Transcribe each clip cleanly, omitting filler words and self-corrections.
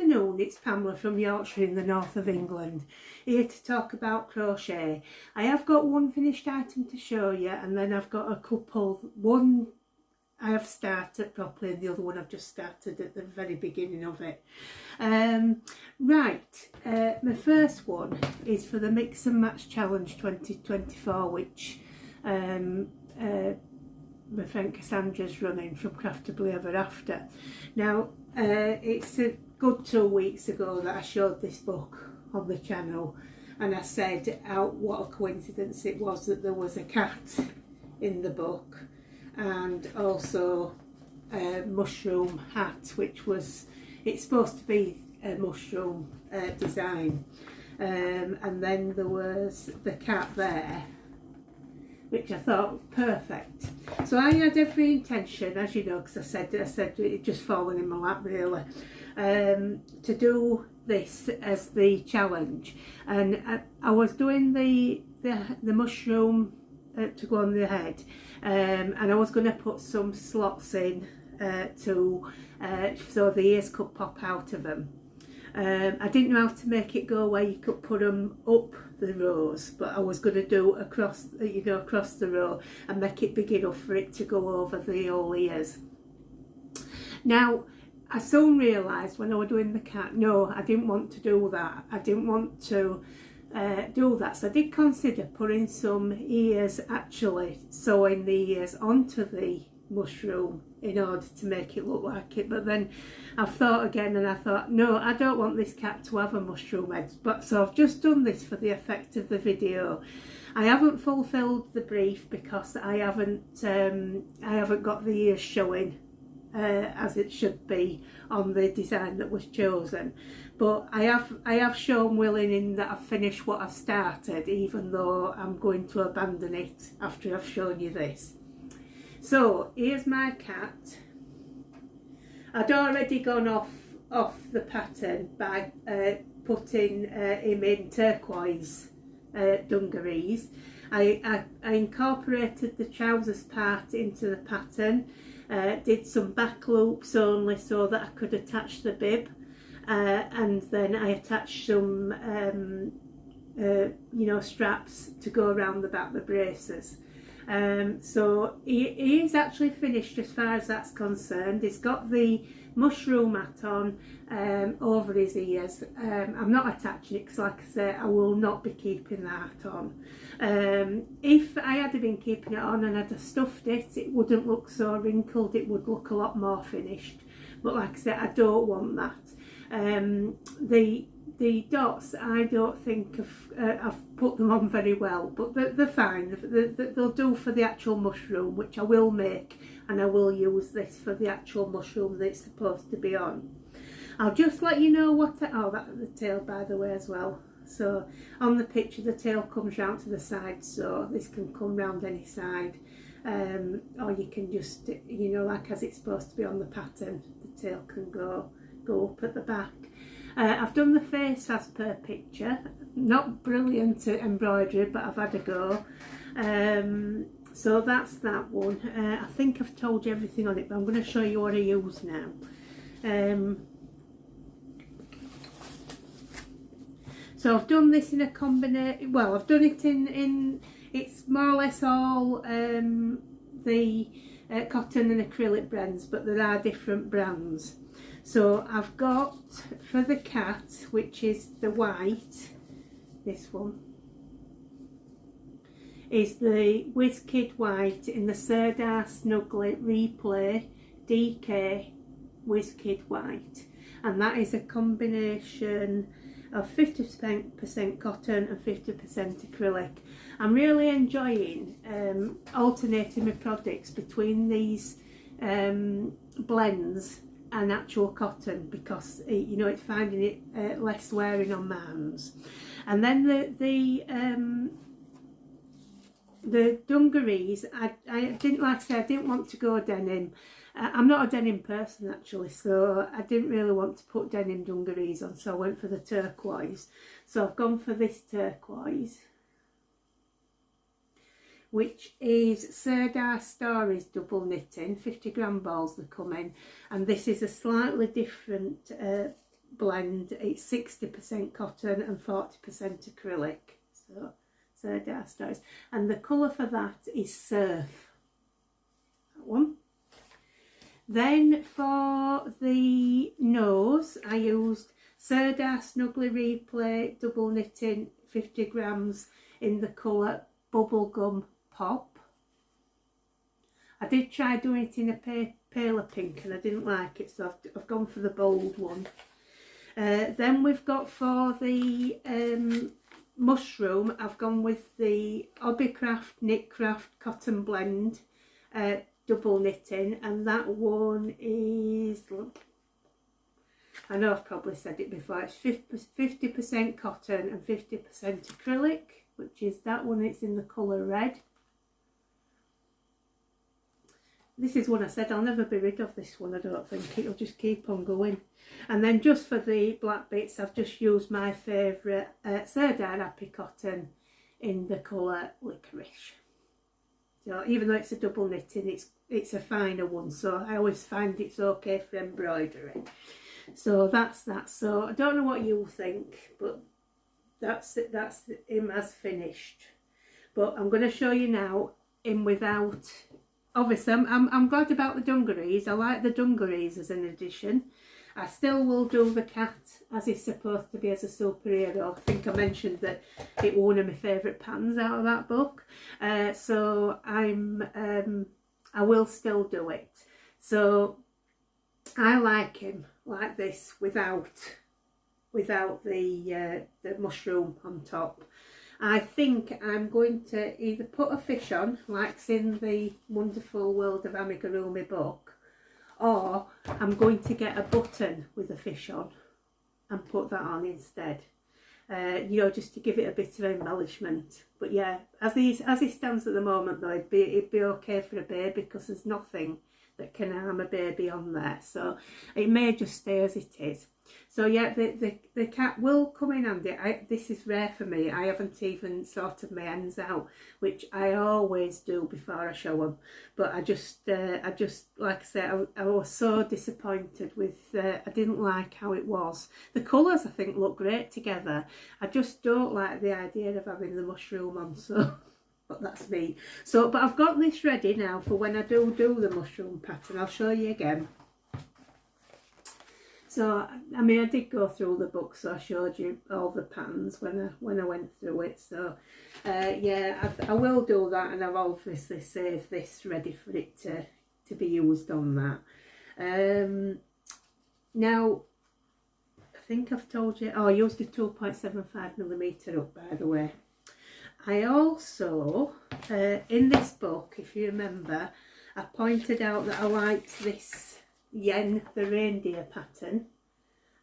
afternoon, it's Pamela from Yorkshire in the north of England, here to talk about crochet. I have got one finished item to show you, and then I've got a couple, one I have started properly and the other one I've just started at the very beginning of it. My first one is for the Mix and Match Challenge 2024, which my friend Cassandra's running from Craftably Ever After. Now, it's a good 2 weeks ago that I showed this book on the channel, and I said what a coincidence it was that there was a cat in the book, and also a mushroom hat, which was, it's supposed to be a mushroom design, and then there was the cat there, which I thought perfect. So I had every intention, as you know, because I said it just fallen in my lap really, to do this as the challenge. And I was doing the mushroom to go on the head, and I was going to put some slots in so the ears could pop out of them. I didn't know how to make it go where you could put them up the rows, but I was going to do across the row and make it big enough for it to go over the whole ears. Now, I soon realised when I was doing the cat, no, I didn't want to do that. I didn't want to do that. So I did consider putting some ears, actually sewing the ears onto the mushroom in order to make it look like it, but then I've thought again and I thought, no, I don't want this cat to have a mushroom head. But so I've just done this for the effect of the video. I haven't fulfilled the brief because I haven't got the ears showing as it should be on the design that was chosen, but I have shown willing in that I've finished what I've started, even though I'm going to abandon it after I've shown you this. So here's my cat. I'd already gone off the pattern by putting him in turquoise dungarees. I incorporated the trousers part into the pattern, did some back loops only so that I could attach the bib, and then I attached some straps to go around the back of the braces. So he is actually finished as far as that's concerned. He's got the mushroom hat on over his ears. I'm not attaching it because, like I say, I will not be keeping the hat on. If I had been keeping it on and I'd have stuffed it, it wouldn't look so wrinkled, it would look a lot more finished. But like I said, I don't want that. The dots, I don't think I've put them on very well, but they're fine. They'll do for the actual mushroom, which I will make, and I will use this for the actual mushroom that it's supposed to be on. I'll just let you know what that's the tail, by the way, as well. So on the picture the tail comes round to the side, so this can come round any side, or you can just, like as it's supposed to be on the pattern, the tail can go up at the back. I've done the face as per picture. Not brilliant at embroidery, but I've had a go. So that's that one. I think I've told you everything on it, but I'm going to show you what I use now. So I've done this in a combinate. Well, I've done it in it's more or less all the cotton and acrylic blends, but there are different brands. So I've got, for the cat, which is the white, this one is the WizKid White in the Sirdar Snuglet Replay DK WizKid White, and that is a combination of 50% cotton and 50% acrylic. I'm really enjoying alternating my products between these blends and actual cotton, because it's finding it less wearing on my hands. And then the dungarees, I didn't, like I said, I didn't want to go denim. I'm not a denim person actually, so I didn't really want to put denim dungarees on, so I went for the turquoise. So I've gone for this turquoise, which is Sirdar Stories double knitting, 50 gram balls they come in, and this is a slightly different blend. It's 60% cotton and 40% acrylic. So Sirdar Stories. And the colour for that is Surf. That one. Then for the nose, I used Sirdar Snuggly Replay double knitting 50 grams in the colour Bubblegum Pop. I did try doing it in a paler pink and I didn't like it, so I've gone for the bold one. Then we've got for the mushroom, I've gone with the Hobbycraft Knitcraft Cotton Blend double knitting, and that one is, I know I've probably said it before, it's 50% cotton and 50% acrylic, which is that one. It's in the colour red. This is one I said I'll never be rid of this one, I don't think. It'll just keep on going. And then just for the black bits, I've just used my favourite Sirdar Happy Cotton in the colour Licorice. So even though it's a double knitting, it's a finer one, so I always find it's okay for embroidery. So that's that. So I don't know what you think, but that's it. That's him as finished. But I'm going to show you now him without. Obviously, I'm glad about the dungarees. I like the dungarees as an addition. I still will do the cat as he's supposed to be as a superhero. I think I mentioned that it was one of my favourite patterns out of that book. So I will still do it. So I like him like this without the mushroom on top. I think I'm going to either put a fish on, like's in the Wonderful World of Amigurumi book, or I'm going to get a button with a fish on and put that on instead. You know, just to give it a bit of embellishment. But yeah, as he stands at the moment though, it'd be okay for a baby, because there's nothing that can harm a baby on there. So it may just stay as it is. So yeah, the cat will come in handy. This is rare for me. I haven't even sorted my ends out, which I always do before I show them. But I just like I said, I was so disappointed with. I didn't like how it was. The colours I think look great together. I just don't like the idea of having the mushroom on. So. But that's me. So, but I've got this ready now for when I do the mushroom pattern. I'll show you again. So, I mean, I did go through the book, so I showed you all the patterns when I went through it. So, yeah, I will do that, and I've obviously saved this ready for it to be used on that. Now, I think I've told you. Oh, I used a 2.75mm up, by the way. I also, in this book, if you remember, I pointed out that I liked this Yen the reindeer pattern,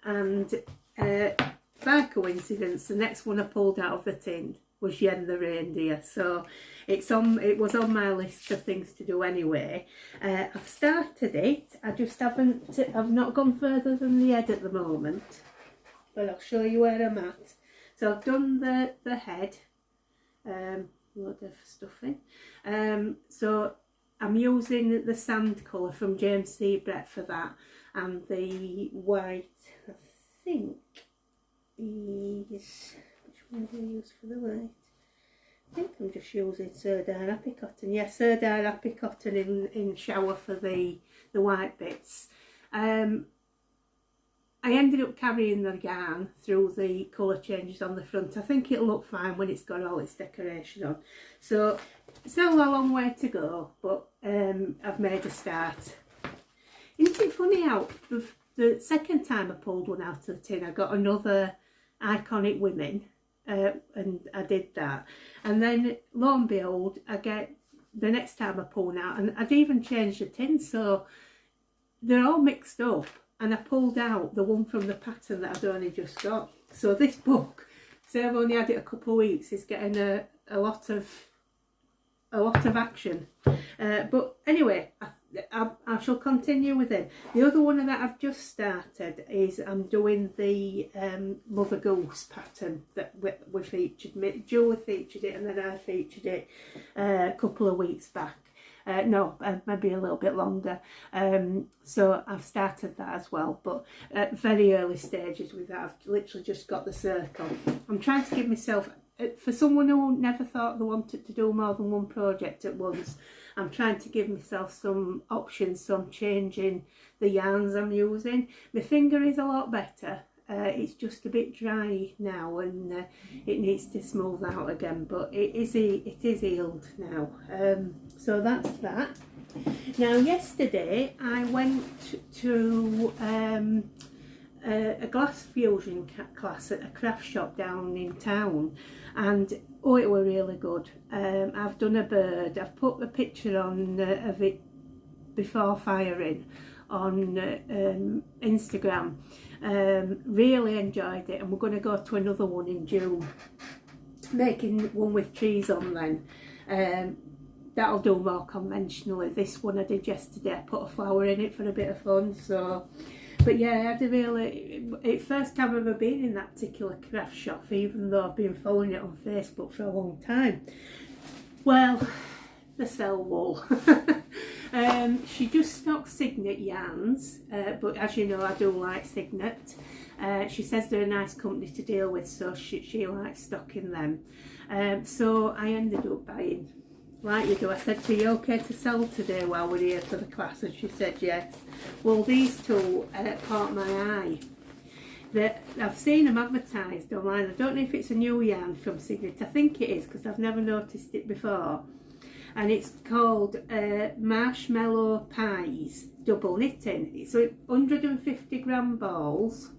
and by coincidence the next one I pulled out of the tin was Yen the reindeer, so it was on my list of things to do anyway. I've started it, I've not gone further than the head at the moment, but I'll show you where I'm at. So I've done the head, load of stuff in, so I'm using the sand colour from James C. Brett for that, and the white, I think is, which one do I use for the white? I think I'm just using Sirdar Happy Cotton. Yeah, Sirdar Happy Cotton in shower for the white bits. I ended up carrying the yarn through the colour changes on the front. I think it'll look fine when it's got all its decoration on. So still a long way to go, but I've made a start. Isn't it funny how the second time I pulled one out of the tin, I got another Iconic Women, and I did that. And then lo and behold, I get the next time I pull one out, and I'd even changed the tin, so they're all mixed up. And I pulled out the one from the pattern that I'd only just got. So this book, say I've only had it a couple of weeks, is getting a lot of action. But anyway, I shall continue with it. The other one that I've just started is I'm doing the Mother Goose pattern that we featured. Julie featured it, and then I featured it a couple of weeks back. maybe a little bit longer. So I've started that as well, but at very early stages with that. I've literally just got the circle. I'm trying to give myself, for someone who never thought they wanted to do more than one project at once, I'm trying to give myself some options, so I'm changing the yarns I'm using. My finger is a lot better. It's just a bit dry now, and it needs to smooth out again, but it is healed now. So that's that. Now yesterday I went to a glass fusion class at a craft shop down in town, and oh, it were really good. I've done a bird. I've put a picture on of it before firing on Instagram. Really enjoyed it, and we're going to go to another one in June, making one with trees on then. That'll do more conventionally. This one I did yesterday, I put a flower in it for a bit of fun. So, but yeah, I had a really, it's first time I've ever been in that particular craft shop, even though I've been following it on Facebook for a long time. Well, they sell wool. She just stocks Signate yarns, but as you know, I do like Signate. She says they're a nice company to deal with, so she likes stocking them. So I ended up buying, like you do. I said to her, "You okay to sell today while we're here for the class?" And she said yes. Well, these two caught my eye. I've seen them advertised online. I don't know if it's a new yarn from Signate. I think it is, because I've never noticed it before. And it's called Marshmallow Pies Double Knitting. So 150 gram balls,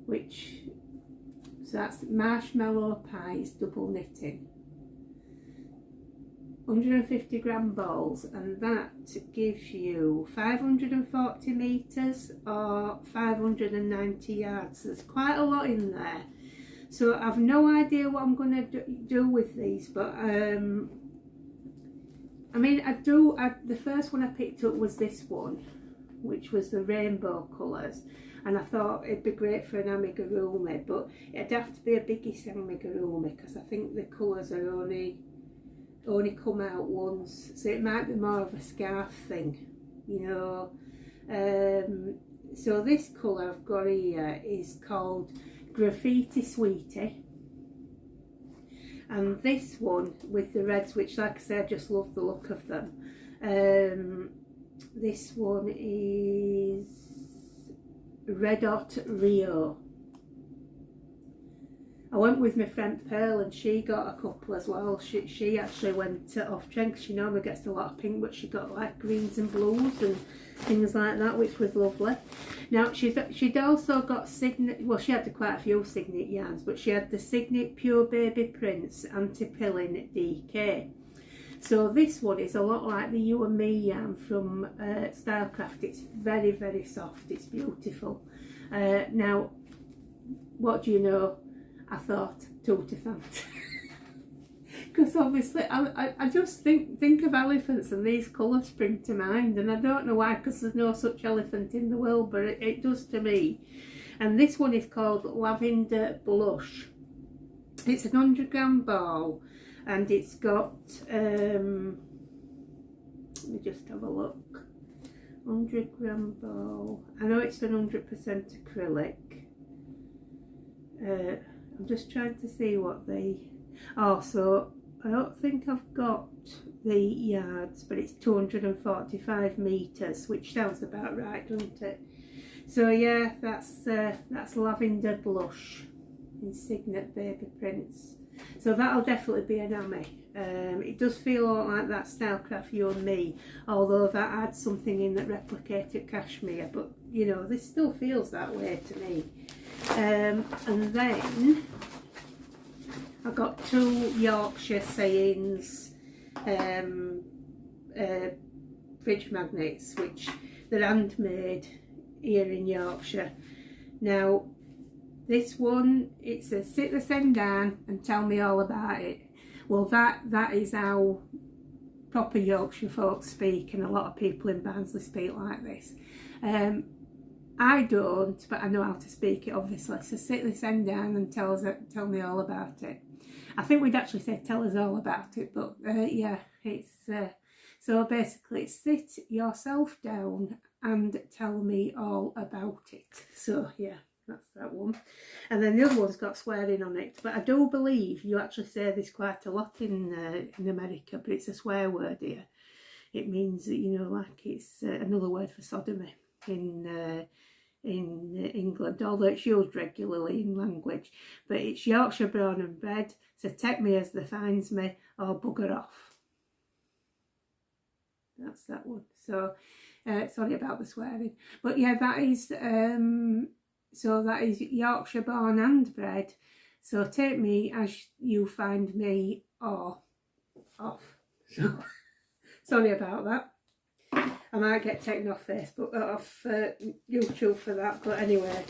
so that's Marshmallow Pies Double Knitting. 150 gram balls, and that gives you 540 metres or 590 yards. There's quite a lot in there. So I've no idea what I'm going to do with these, but I mean, the first one I picked up was this one, which was the rainbow colours, and I thought it'd be great for an amigurumi, but it'd have to be a biggish amigurumi, because I think the colours are only come out once, so it might be more of a scarf thing, you know. So this colour I've got here is called Graffiti Sweetie, and this one with the reds, which, like I said, I just love the look of them. This one is Red Hot Rio. I went with my friend Pearl, and she got a couple as well. She actually went off trend, because she normally gets a lot of pink, but she got like greens and blues and things like that, which was lovely. Now she'd also got Signate, well, she had quite a few Signate yarns, but she had the Signate Pure Baby Prints Anti-Pilling DK. So this one is a lot like the You and Me yarn from Stylecraft. It's very, very soft, it's beautiful. Now, what do you know? I thought tutti fant. Because obviously I just think of elephants, and these colours spring to mind, and I don't know why, because there's no such elephant in the world, but it does to me. And this one is called Lavender Blush. It's an 100 gram ball, and it's got let me just have a look. 100 gram ball. I know it's an 100% acrylic. I'm just trying to see what so I don't think I've got the yards, but it's 245 metres, which sounds about right, doesn't it? So yeah, that's Lavender Blush in Signate Baby Prints. So that'll definitely be an Ami. It does feel a lot like that Stylecraft You and Me, although that adds something in that replicated cashmere, but you know, this still feels that way to me. And then I got two Yorkshire Sayings fridge magnets, which they're handmade here in Yorkshire. Now this one, it says sit the send down and tell me all about it. Well, that is how proper Yorkshire folks speak, and a lot of people in Barnsley speak like this. I don't, but I know how to speak it, obviously. So sit this end down and tell me all about it. I think we'd actually say tell us all about it, but yeah, it's so basically it's sit yourself down and tell me all about it. So yeah, that's that one. And then the other one's got swearing on it, but I do believe you actually say this quite a lot in America, but it's a swear word here. It means that, you know, like it's another word for sodomy in England, although it's used regularly in language. But it's Yorkshire born and bred, so take me as the finds me or bugger off. That's that one. So sorry about the swearing, but yeah, that is so that is Yorkshire born and bred, so take me as you find me or off. So sorry about that. I might get taken off Facebook, off YouTube for that, but anyway,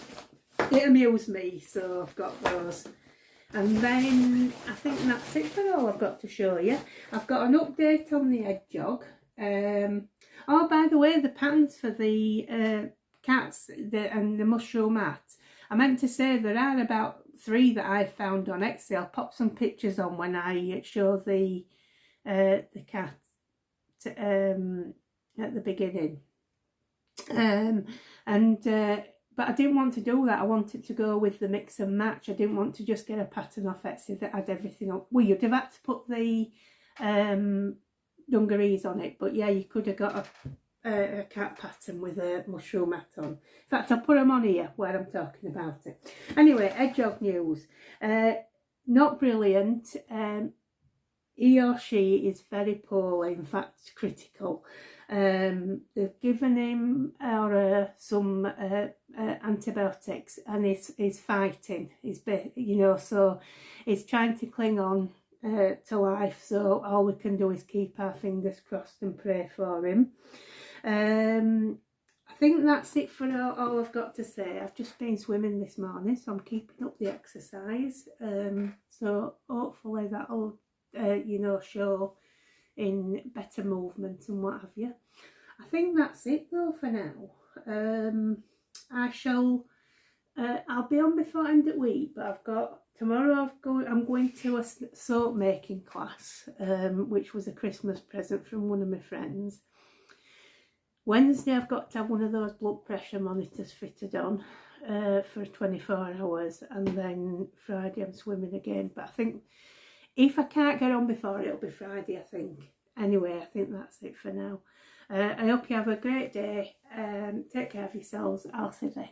it amused me, so I've got those. And then I think that's it for all I've got to show you. I've got an update on the Edog. Oh, by the way, the patterns for the cats and the mushroom hat, I meant to say there are about 3 that I found on Etsy. I'll pop some pictures on when I show the cat at the beginning, but I didn't want to do that. I wanted to go with the mix and match. I didn't want to just get a pattern off Etsy that had everything on. Well, you'd have had to put the dungarees on it, but yeah, you could have got a cat pattern with a mushroom hat on. In fact, I'll put them on here where I'm talking about it. Anyway, Edog news. Not brilliant. He or she is very poorly, in fact critical. They've given him some antibiotics, and he's fighting. He's, you know, so he's trying to cling on to life. So all we can do is keep our fingers crossed and pray for him. I think that's it for all I've got to say. I've just been swimming this morning, so I'm keeping up the exercise. So hopefully that'll you know, show in better movement and what have you. I think that's it though for now. I shall I'll be on before end of week, but I've got tomorrow I'm going to a soap making class, which was a Christmas present from one of my friends. Wednesday I've got to have one of those blood pressure monitors fitted on for 24 hours, and then Friday I'm swimming again. But I think if I can't get on before, it'll be Friday, I think. Anyway, I think that's it for now. I hope you have a great day. Take care of yourselves. I'll see you.